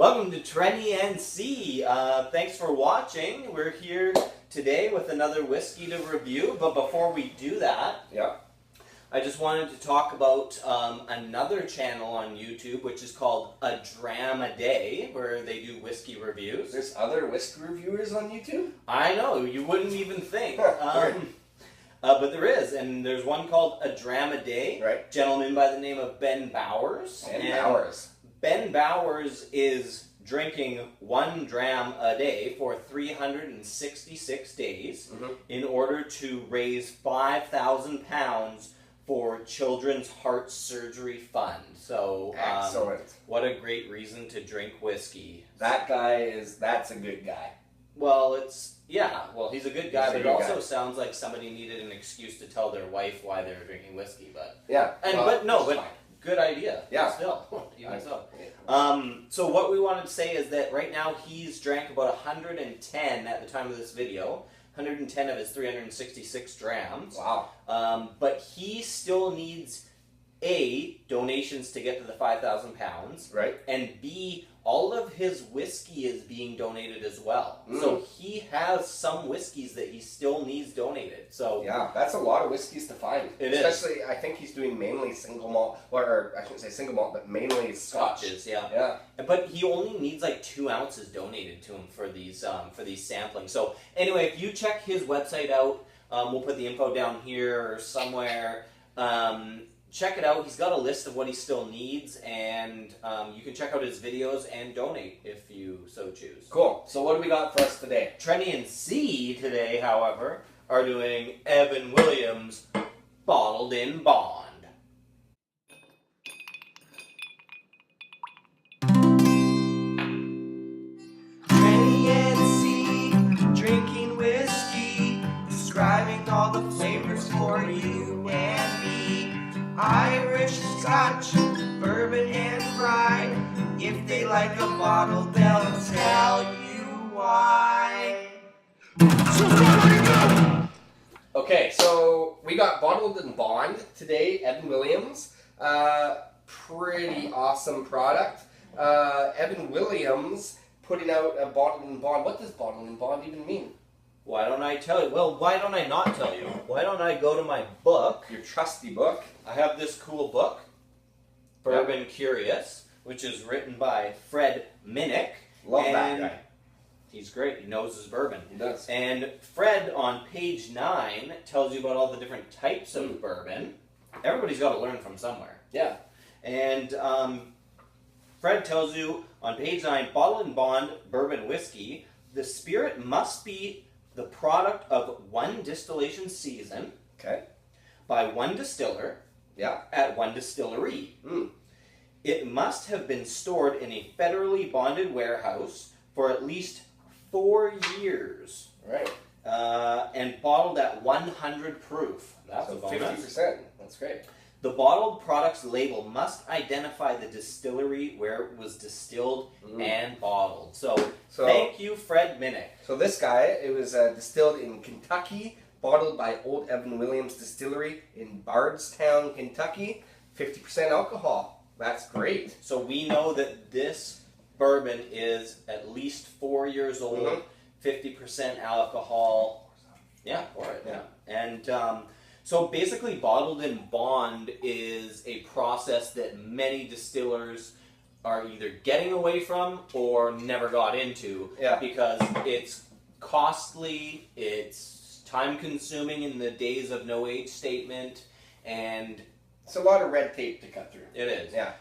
Welcome to Trenny NC. Thanks for watching. We're here today with another whiskey to review, but before we do that, I just wanted to talk about another channel on YouTube, which is called A Dram a Day, where they do whiskey reviews. There's other whiskey reviewers on YouTube? I know, you wouldn't even think. But there is, and there's one called A Dram a Day, right? Gentleman by the name of Ben Bowers. Ben Bowers is drinking 1 dram a day for 366 days in order to raise £5,000 for Children's Heart Surgery Fund. So, excellent. What a great reason to drink whiskey. That's a good guy. Well, he's a good guy, but it also guy. sounds like somebody needed an excuse to tell their wife why they were drinking whiskey, but... Yeah. But good idea. Yeah. Still, even so. So what we wanted to say is that right now he's drank about 110 at the time of this video. 110 of his 366 drams. Wow. But he still needs A, donations to get to the £5,000. Right. And B, all of his whiskey is being donated as well. So he has some whiskeys that he still needs donated. So yeah, that's a lot of whiskeys to find. Especially, I think he's doing mainly single malt, or I shouldn't say single malt, but mainly Scotches, yeah. But he only needs like 2 ounces donated to him for these samplings. So anyway, if you check his website out, we'll put the info down here or somewhere. Check it out. He's got a list of what he still needs, and you can check out his videos and donate if you so choose. Cool. So what do we got for us today? Trenny and C today, however, are doing Evan Williams Bottled in Bond. Trenny and C drinking whiskey, describing all the flavors for you and me. Irish, Scotch, bourbon, and rye. If they like a bottle, they'll tell you why. Okay, so we got Bottled in Bond today, Evan Williams. Pretty awesome product. Evan Williams putting out a Bottled in Bond. What does Bottled in Bond even mean? Why don't I tell you? Well, why don't I not tell you? Why don't I go to my book? Your trusty book. I have this cool book, Bourbon Curious, which is written by Fred Minnick. Love that guy. He's great. He knows his bourbon. He does. And Fred, on page 9, tells you about all the different types of bourbon. Everybody's got to learn from somewhere. Yeah. And Fred tells you on page 9, Bottled in Bond Bourbon Whiskey, the spirit must be the product of 1 distillation season by 1 distiller at 1 distillery. It must have been stored in a federally bonded warehouse for at least 4 years. Right. And bottled at 100 proof. That's a bonus. 50%. That's great. The bottled product's label must identify the distillery where it was distilled and bottled. So thank you, Fred Minnick. So this guy, it was distilled in Kentucky, bottled by Old Evan Williams Distillery in Bardstown, Kentucky. 50% alcohol. That's great. So we know that this bourbon is at least 4 years old, 50% alcohol. Yeah, for it. Yeah. And so basically, Bottled in Bond is a process that many distillers are either getting away from or never got into because it's costly, it's time-consuming in the days of no age statement, and it's a lot of red tape to cut through. It is. Yeah.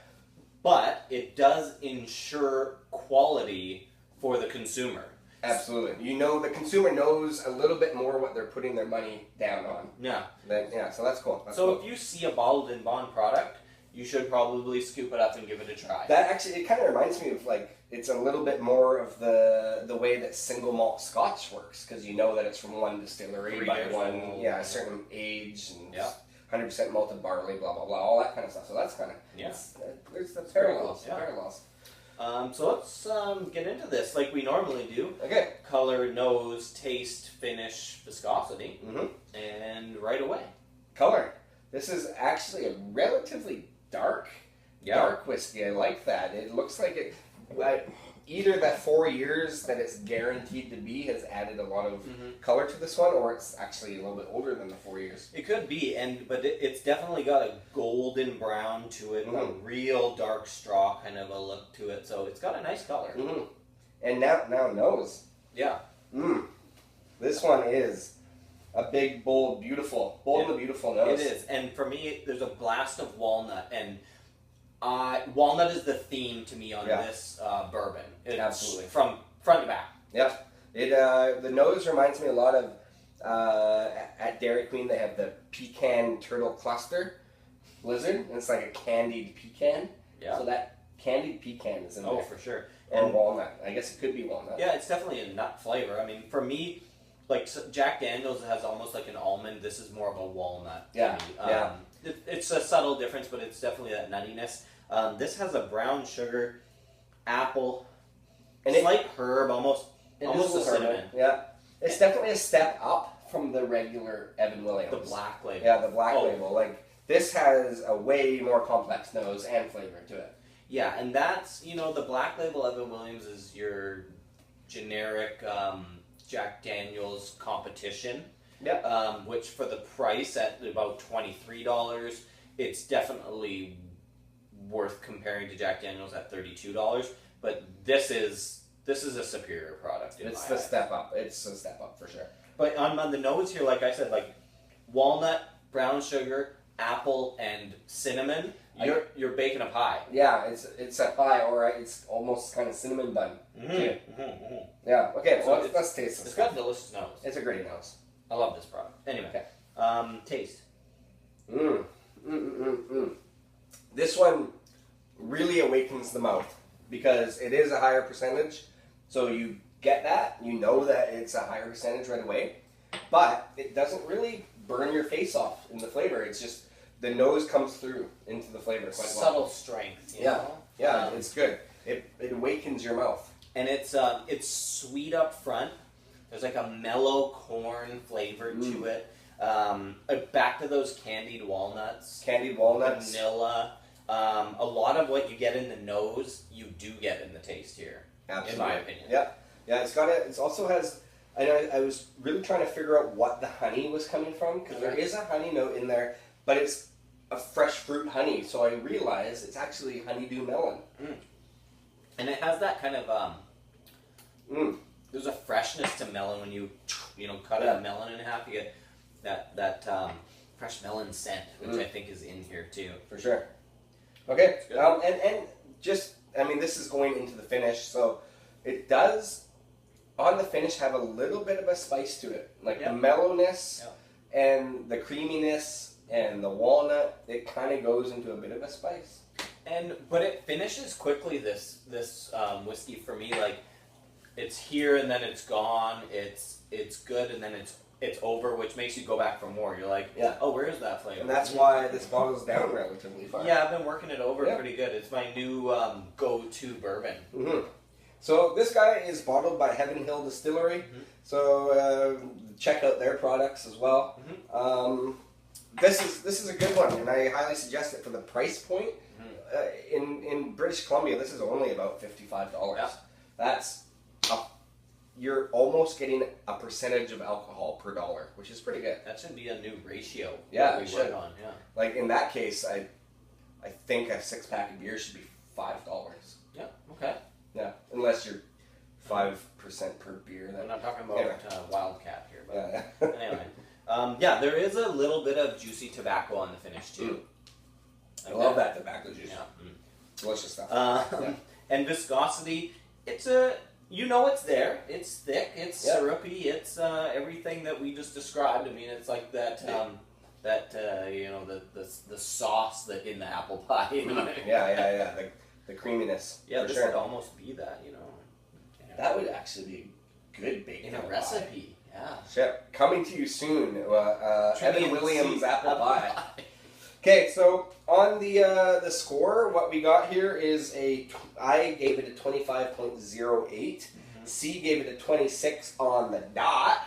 But it does ensure quality for the consumer. Absolutely. You know, the consumer knows a little bit more what they're putting their money down on. Yeah. So that's cool. If you see a Bottled in Bond product, you should probably scoop it up and give it a try. That actually, it kind of reminds me of, like, it's a little bit more of the way that single malt Scotch works, because you know that it's from 1 distillery by a certain age, and 100% malted barley, blah, blah, blah, all that kind of stuff. So that's kind of, there's the parallels. So let's get into this like we normally do. Okay. Color, nose, taste, finish, viscosity, and right away. Color. This is actually a relatively dark whiskey. I like that. It looks like it either that 4 years that it's guaranteed to be has added a lot of color to this one, or it's actually a little bit older than the 4 years. It could be, but it's definitely got a golden brown to it, a real dark straw kind of a look to it. So it's got a nice color. And now nose. Yeah. This one is a big, bold, beautiful, and beautiful nose. It is, and for me, there's a blast of walnut, and walnut is the theme to me on this bourbon. Absolutely, from front to back. Yeah, the nose reminds me a lot of at Dairy Queen. They have the pecan turtle cluster blizzard, and it's like a candied pecan. Yeah. So that candied pecan is in there. Oh, for sure. Or walnut. I guess it could be walnut. Yeah, it's definitely a nut flavor. I mean, for me, like Jack Daniel's has almost like an almond. This is more of a walnut. Yeah. It's a subtle difference, but it's definitely that nuttiness. This has a brown sugar, apple, and slight herb, almost a cinnamon. Yeah, it's definitely a step up from the regular Evan Williams. The black label. Yeah, the black label. Like this has a way more complex nose and flavor to it. Yeah, and that's the black label Evan Williams is your generic Jack Daniel's competition. Yeah. Which for the price at about $23, it's definitely worth comparing to Jack Daniel's at $32. But this is a superior product. It's the step up. It's a step up for sure. But on the nose here, like I said, like walnut, brown sugar, apple, and cinnamon. You're baking a pie. Yeah, it's a pie, or it's almost kind of cinnamon bun. Yeah. Okay. So let's taste this. It's got a delicious nose. It's a great nose. I love this product. Anyway, taste. This one really awakens the mouth because it is a higher percentage. So you get that. You know that it's a higher percentage right away. But it doesn't really burn your face off in the flavor. It's just the nose comes through into the flavor quite well. Subtle strength. You know? Yeah, it's good. It awakens your mouth. And it's sweet up front. There's like a mellow corn flavor to it. Back to those candied walnuts. Vanilla. A lot of what you get in the nose, you do get in the taste here. Absolutely. In my opinion. Yeah. It also has. I was really trying to figure out what the honey was coming from because there is a honey note in there, but it's a fresh fruit honey. So I realized it's actually honeydew melon. And it has that kind of there's a freshness to melon when you cut a melon in half. You get that fresh melon scent, which I think is in here too. For sure. Okay. And just this is going into the finish, so it does on the finish have a little bit of a spice to it, like the mellowness and the creaminess and the walnut. It kind of goes into a bit of a spice. But it finishes quickly. This whiskey for me, like it's here and then it's gone. It's good and then it's over, which makes you go back for more. You're like, oh, where is that flavor? And that's why this bottle's down relatively far. Yeah, I've been working it over pretty good. It's my new go-to bourbon. So this guy is bottled by Heaven Hill Distillery. So check out their products as well. This is a good one, and I highly suggest it for the price point. In British Columbia, this is only about $55. Yeah. That's you're almost getting a percentage of alcohol per dollar, which is pretty good. That should be a new ratio. Yeah, we it should. work on. Yeah. Like in that case, I think a 6-pack of beer should be $5. Yeah. Okay. Yeah, unless you're 5% per beer. I'm not talking about Wildcat here, but anyway. There is a little bit of juicy tobacco on the finish too. I love that tobacco juice. Yeah. Delicious stuff. And viscosity, it's it's there. It's thick. It's syrupy. It's everything that we just described. I mean, it's like that. The sauce that in the apple pie. The creaminess. Yeah, this would almost be that. That would actually be good bacon in a recipe. Yeah. Shit. Coming to you soon. Evan Williams apple pie. Okay, so on the score, what we got here is I gave it a 25.08. C gave it a 26 on the dot,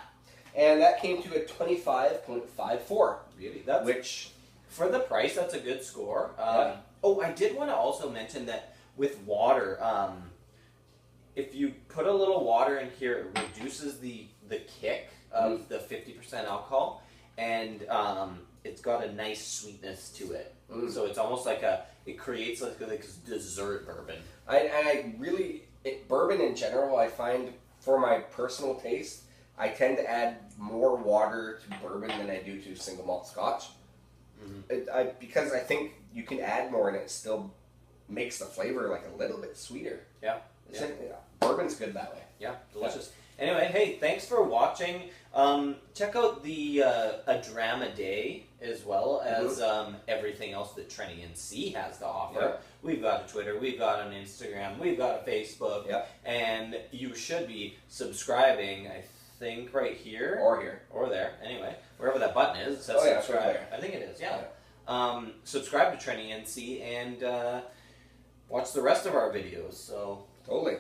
and that came to a 25.54. Really? Which, for the price, that's a good score. Oh, I did want to also mention that with water, if you put a little water in here, it reduces the kick of the 50% alcohol, and it's got a nice sweetness to it. So it's almost like it creates like a dessert bourbon. Bourbon in general, I find, for my personal taste, I tend to add more water to bourbon than I do to single malt Scotch. Because I think you can add more and it still makes the flavor like a little bit sweeter. Yeah. Bourbon's good that way. Yeah, delicious. Anyway, hey, thanks for watching. Check out the A Dram a Day as well as everything else that Trenny and C has to offer. Yeah. We've got a Twitter, we've got an Instagram, we've got a Facebook, and you should be subscribing, I think, right here. Or here. Or there. Anyway, wherever that button is, it says subscribe. Right there. I think it is, yeah. Subscribe to Trenny and C and watch the rest of our videos. So Totally.